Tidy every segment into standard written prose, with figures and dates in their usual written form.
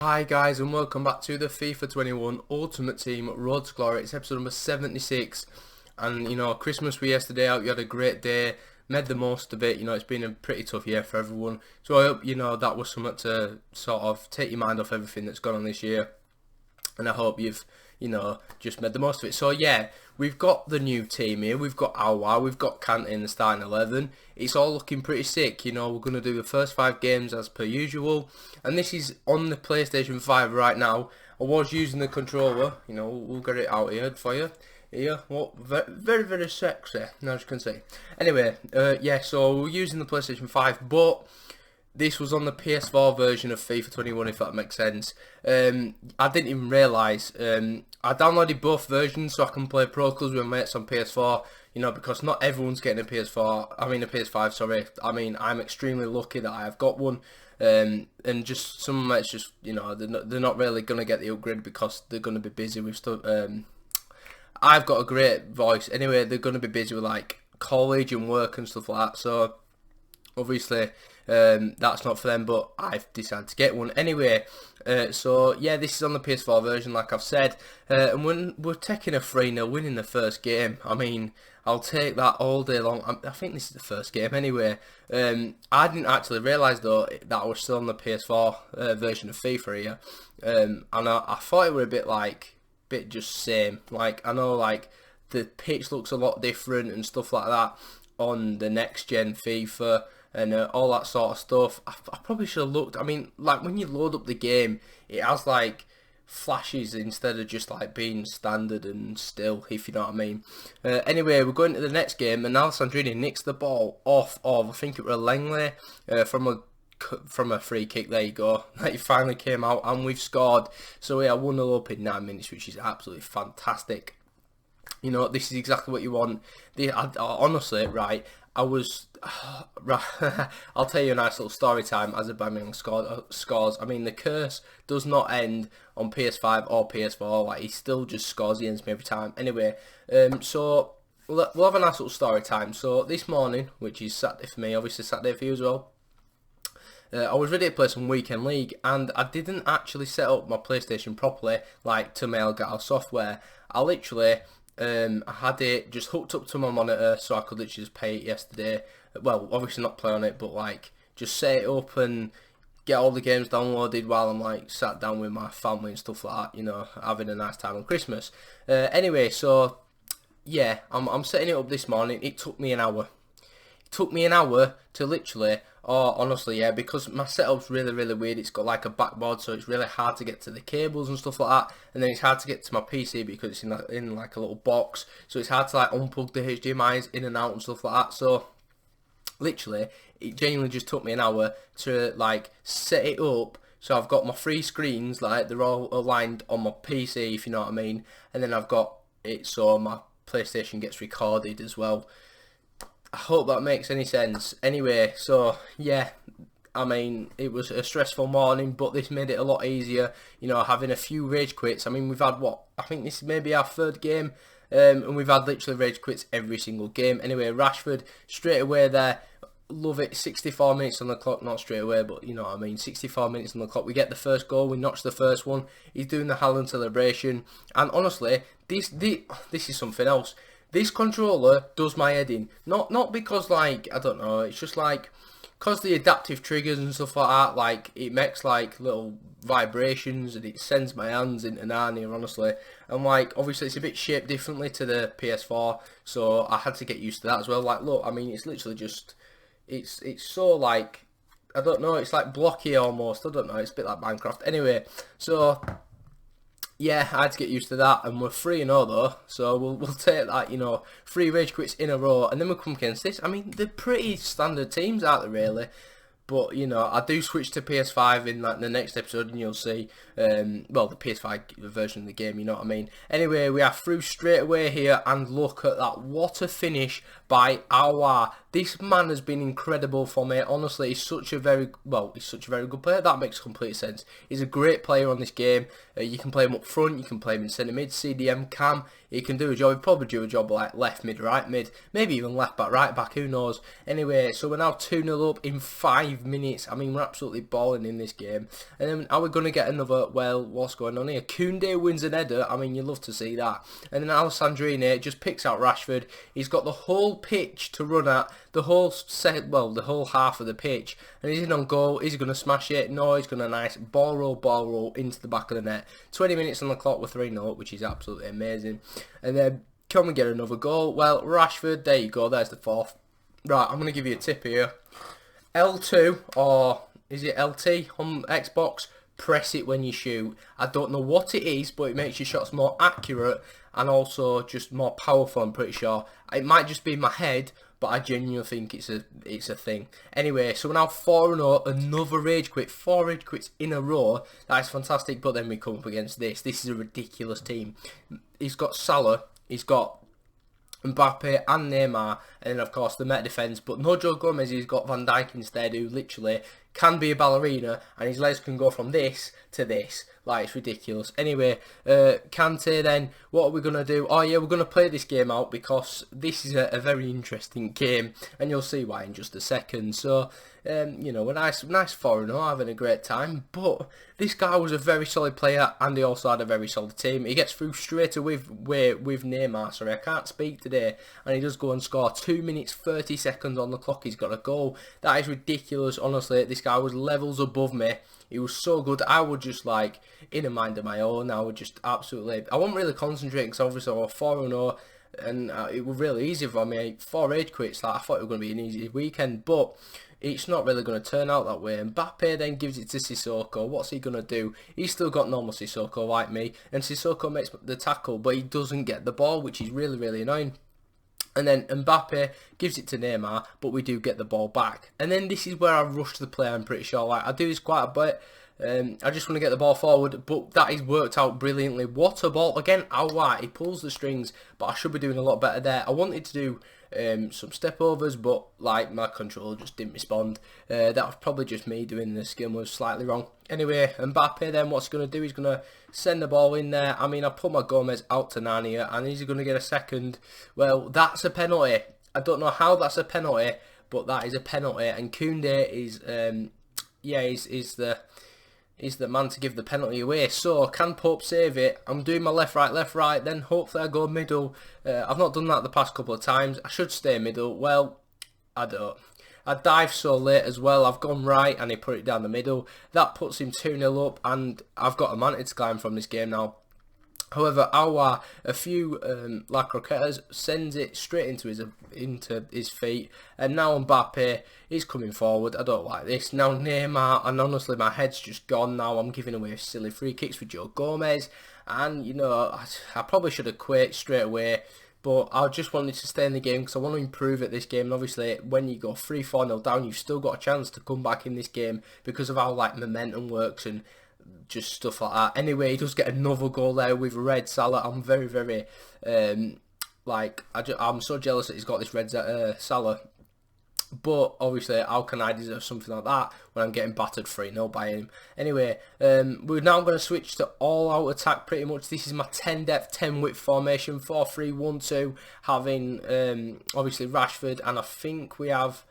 Hi guys and welcome back to the FIFA 21 Ultimate Team Road to Glory. It's episode number 76 and Christmas was yesterday out, you had a great day, made the most of it. It's been a pretty tough year for everyone, so I hope that was something to sort of take your mind off everything that's gone on this year, and I hope you've just made the most of it. So yeah, we've got the new team here. We've got Alwa, we've got Kante in the starting 11. It's all looking pretty sick. We're going to do the first 5 games as per usual, and this is on the PlayStation 5 right now. I was using the controller. We'll get it out here for you. Here, what, very, very sexy, as you can see. Anyway, yeah, so we're using the PlayStation 5, but this was on the PS4 version of FIFA 21, if that makes sense. I didn't even realise. I downloaded both versions so I can play Pro Clubs with my mates on PS4, because not everyone's getting a PS4, I mean a PS5, sorry. I mean, I'm extremely lucky that I have got one. And just some mates just, they're not really going to get the upgrade because they're going to be busy with stuff. I've got a great voice. Anyway, they're going to be busy with like college and work and stuff like that. So obviously that's not for them, but I've decided to get one anyway. So yeah, this is on the PS4 version, like I've said, and when we're taking a 3-0 win in the first game, I mean, I'll take that all day long. I think this is the first game anyway. I didn't actually realise though that I was still on the PS4 version of FIFA here, and I thought it were a bit just same. Like, I know like the pitch looks a lot different and stuff like that on the next gen FIFA and all that sort of stuff. I probably should have looked. I mean, like when you load up the game, it has like flashes instead of just like being standard and still, if you know what I mean. Anyway, we're going to the next game, and Alessandrini nicks the ball off of, I think it was Langley, from a free kick. There you go. He finally came out and we've scored. So yeah, 1-0 up in 9 minutes, which is absolutely fantastic. This is exactly what you want. Honestly, right, I was... I'll tell you a nice little story time as Aubameyang scores. I mean, the curse does not end on PS5 or PS4. Like, he still just scores. He ends me every time. Anyway, so we'll have a nice little story time. So this morning, which is Saturday for me, obviously Saturday for you as well, I was ready to play some weekend league, and I didn't actually set up my PlayStation properly, like to my Elgato software. I literally I had it just hooked up to my monitor, so I could literally just play it yesterday. Well, obviously not play on it, but like just set it up and get all the games downloaded while I'm like sat down with my family and stuff like that, having a nice time on Christmas. Anyway, so yeah, I'm setting it up this morning. It took me an hour. It took me an hour to literally... Oh, honestly, yeah, because my setup's really, really weird. It's got like a backboard, so it's really hard to get to the cables and stuff like that. And then it's hard to get to my PC because it's in like a little box. So it's hard to like unplug the HDMI's in and out and stuff like that. So literally, it genuinely just took me an hour to like set it up. So I've got my 3 screens, like they're all aligned on my PC, if you know what I mean. And then I've got it so my PlayStation gets recorded as well. I hope that makes any sense. Anyway, so yeah, I mean, it was a stressful morning, but this made it a lot easier, having a few rage quits. I mean, we've had I think this is maybe our 3rd game, and we've had literally rage quits every single game. Anyway, Rashford, straight away there, love it, 64 minutes on the clock, not straight away, but you know what I mean, 64 minutes on the clock, we get the first goal, we notch the first one, he's doing the Haaland celebration, and honestly, this is something else. This controller does my head in. Not because, like, I don't know, it's just like, because the adaptive triggers and stuff like that, like, it makes, like, little vibrations and it sends my hands into Narnia, honestly. And, like, obviously it's a bit shaped differently to the PS4, so I had to get used to that as well. Like, look, I mean, it's literally just, it's so, like, I don't know, it's like blocky almost, I don't know, it's a bit like Minecraft. Anyway, so... yeah, I had to get used to that, and we're 3-0 though, so we'll take that, 3 rage quits in a row, and then we'll come against this. I mean, they're pretty standard teams, aren't they, really? But, I do switch to PS5 in like the next episode, and you'll see, well, the PS5 version of the game, you know what I mean? Anyway, we are through straight away here, and look at that. What a finish by Aouar. This man has been incredible for me. Honestly, he's such a very good player. That makes complete sense. He's a great player on this game. You can play him up front, you can play him in centre mid, CDM, cam. He can do a job. He'd probably do a job like left mid, right mid, maybe even left back, right back, who knows. Anyway, so we're now 2-0 up in 5 minutes. I mean, we're absolutely balling in this game. And then are we going to get another, well, what's going on here? Koundé wins an header. I mean, you love to see that. And then Alessandrini just picks out Rashford. He's got the whole pitch to run at, the whole half of the pitch. And he's in on goal. Is he going to smash it? No, he's going to nice ball roll into the back of the net. 20 minutes on the clock with 3-0, which is absolutely amazing. And then, can we get another goal? Well, Rashford, there you go, there's the fourth. Right, I'm going to give you a tip here. L2, or is it LT on Xbox? Press it when you shoot. I don't know what it is, but it makes your shots more accurate and also just more powerful, I'm pretty sure. It might just be in my head, but I genuinely think it's a thing. Anyway, so we're now 4-0, another rage quit, 4 rage quits in a row. That is fantastic, but then we come up against this. This is a ridiculous team. He's got Salah, he's got Mbappe and Neymar, and then of course the Met defence, but no Joe Gomez. He's got Van Dijk instead, who literally can be a ballerina, and his legs can go from this to this. Like, it's ridiculous. Anyway, Kante then, what are we going to do? Oh yeah, we're going to play this game out because this is a very interesting game, and you'll see why in just a second. So, you know, a nice 4-0, having a great time, but this guy was a very solid player, and he also had a very solid team. He gets through straight away with Neymar, sorry, I can't speak today, and he does go and score. 2 minutes 30 seconds on the clock, he's got a goal. That is ridiculous, honestly. This guy was levels above me. He was so good. I would just, like, in a mind of my own, I would just absolutely, I wasn't really concentrating because obviously I was 4-0, and it was really easy for me. 4 rage quits, like, I thought it was going to be an easy weekend, but it's not really going to turn out that way. Mbappe then gives it to Sissoko. What's he going to do? He's still got normal Sissoko like me, and Sissoko makes the tackle, but he doesn't get the ball, which is really, really annoying. And then Mbappe gives it to Neymar, but we do get the ball back. And then this is where I rush the play, I'm pretty sure. Like, I do this quite a bit. I just want to get the ball forward, but that is worked out brilliantly. What a ball. Again, Aouar, he pulls the strings, but I should be doing a lot better there. I wanted to do some step overs, but like my controller just didn't respond. That was probably just me doing the skill moves slightly wrong. Anyway, Mbappe then, what's he going to do? He's going to send the ball in there. I mean, I put my Gomez out to Nania, and is he going to get a second? Well, that's a penalty. I don't know how that's a penalty, but that is a penalty. And Koundé is, is the man to give the penalty away. So, can Pope save it? I'm doing my left, right, then hopefully I go middle. I've not done that the past couple of times. I should stay middle. Well, I don't. I dive so late as well. I've gone right and he put it down the middle. That puts him 2-0 up, and I've got a manted to climb from this game now. However, Aouar, a few La Croquetas, sends it straight into his feet, and now Mbappe is coming forward. I don't like this. Now Neymar, and honestly my head's just gone now. I'm giving away silly free kicks for Joe Gomez, and you know, I probably should have quit straight away, but I just wanted to stay in the game because I want to improve at this game. And obviously, when you go 3-4-0 down, you've still got a chance to come back in this game because of how like momentum works and just stuff like that. Anyway, he does get another goal there with red Salah. I'm very, very, I'm so jealous that he's got this red Salah. But obviously, how can I deserve something like that when I'm getting battered 3-0 by him? Anyway, we're now going to switch to all-out attack pretty much. This is my 10 depth, 10 width formation, 4-3-1-2, having obviously Rashford, and I think we have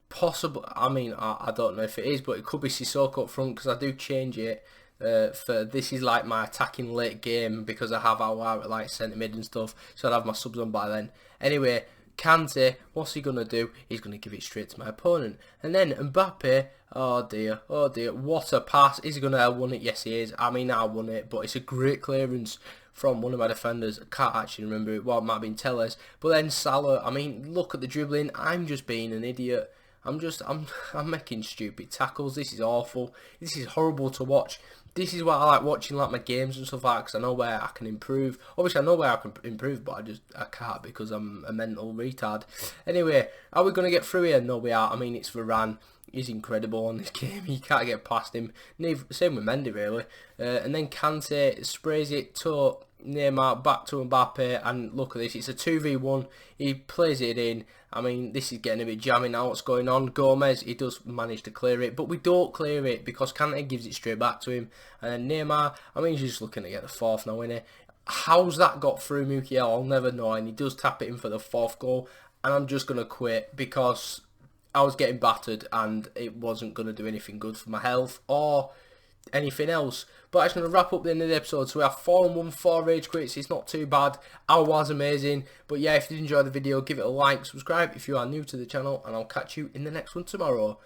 possible. I mean, I don't know if it is, but it could be Sissoko up front because I do change it. For this is like my attacking late game because I have Aouar at like centre mid and stuff, so I'd have my subs on by then. Anyway, Kante, what's he going to do? He's going to give it straight to my opponent. And then Mbappe, oh dear, what a pass. Is he going to have won it? Yes, he is. I mean, I won it, but it's a great clearance from one of my defenders. I can't actually remember it. Well, it might have been Telles. But then Salah, I mean, look at the dribbling. I'm just being an idiot. I'm making stupid tackles. This is awful. This is horrible to watch. This is why I like watching like my games and stuff like that, because I know where I can improve. Obviously, I know where I can improve, but I can't because I'm a mental retard. Anyway, are we going to get through here? No, we are. I mean, it's Varane. He's incredible on this game. You can't get past him. Same with Mendy, really. And then Kante sprays it to Neymar back to Mbappe, and look at this, it's a 2v1, he plays it in. I mean, this is getting a bit jammy now, what's going on. Gomez, he does manage to clear it, but we don't clear it because Kante gives it straight back to him. And then Neymar, I mean, he's just looking to get the fourth now, isn't he? How's that got through Mukiel? I'll never know, and he does tap it in for the fourth goal, and I'm just going to quit because I was getting battered and it wasn't going to do anything good for my health or anything else. But I'm going to wrap up the end of the episode. So we have 4-1, 4 rage quits. It's not too bad. I was amazing. But yeah, if you did enjoy the video, give it a like, subscribe if you are new to the channel, and I'll catch you in the next one tomorrow.